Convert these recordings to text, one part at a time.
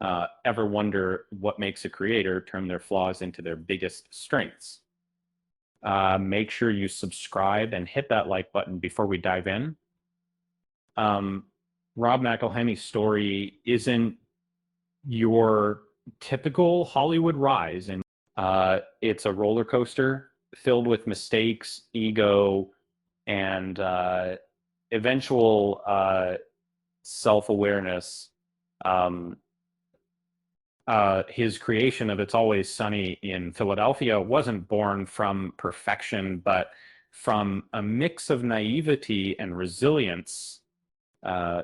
ever wonder what makes a creator turn their flaws into their biggest strengths? Make sure you subscribe and hit that like button before we dive in. Um, Rob McElhenney's story isn't your typical Hollywood rise, and it's a roller coaster filled with mistakes, ego, and eventual self-awareness. Um, his creation of It's Always Sunny in Philadelphia wasn't born from perfection, but from a mix of naivety and resilience.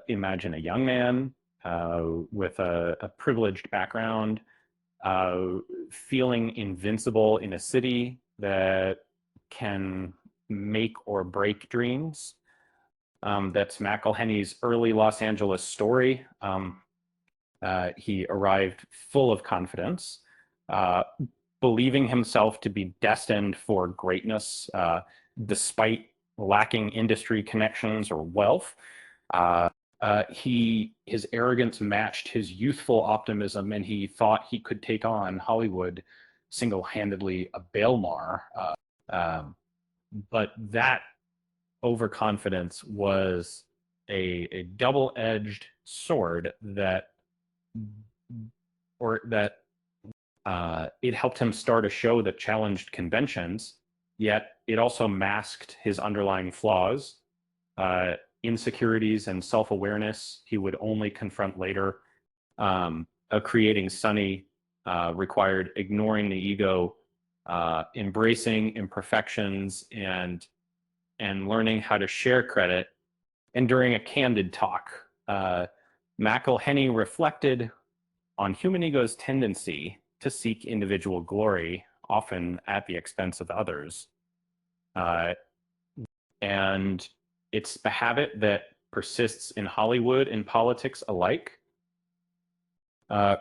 Imagine a young man with a privileged background, feeling invincible in a city that can make or break dreams. That's McElhenney's early Los Angeles story. He arrived full of confidence, uh, believing himself to be destined for greatness, despite lacking industry connections or wealth. His arrogance matched his youthful optimism, and he thought he could take on Hollywood single-handedly, a Bailmar. Um, but that overconfidence was a double-edged sword that it helped him start a show that challenged conventions, yet it also masked his underlying flaws, insecurities, and self-awareness he would only confront later. Creating Sunny required ignoring the ego, embracing imperfections, and learning how to share credit. And during a candid talk, McElhenney reflected on human ego's tendency to seek individual glory, often at the expense of others. And it's a habit that persists in Hollywood and politics alike.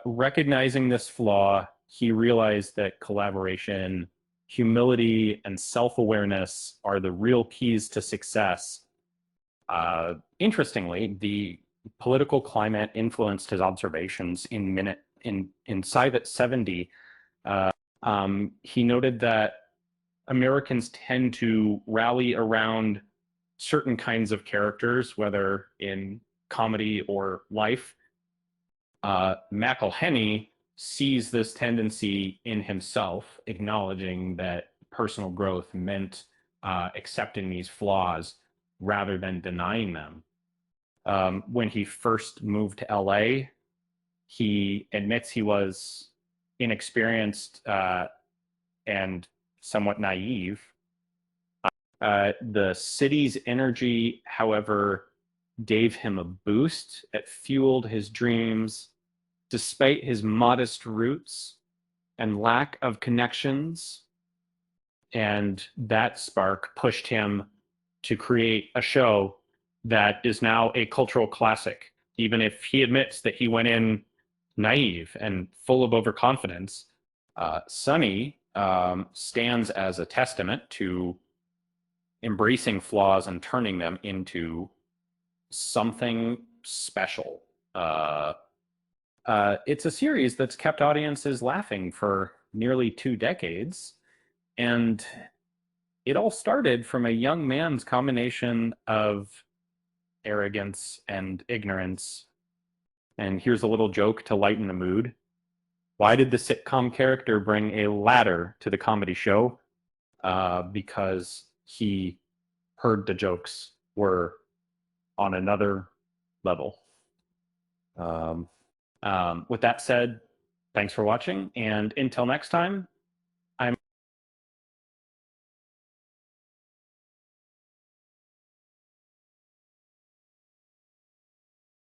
Recognizing this flaw, he realized that collaboration, humility, and self-awareness are the real keys to success. Interestingly, the political climate influenced his observations in Private 70. He noted that Americans tend to rally around certain kinds of characters, whether in comedy or life. McElhenney sees this tendency in himself, acknowledging that personal growth meant accepting these flaws rather than denying them. When he first moved to LA, he admits he was inexperienced and somewhat naive. The city's energy, however, gave him a boost. It fueled his dreams. Despite his modest roots and lack of connections, and that spark pushed him to create a show that is now a cultural classic. Even if he admits that he went in naive and full of overconfidence, Sunny stands as a testament to embracing flaws and turning them into something special. It's a series that's kept audiences laughing for nearly 2 decades, and it all started from a young man's combination of arrogance and ignorance. And here's a little joke to lighten the mood. Why did the sitcom character bring a ladder to the comedy show? Because he heard the jokes were on another level. With that said, thanks for watching, and until next time,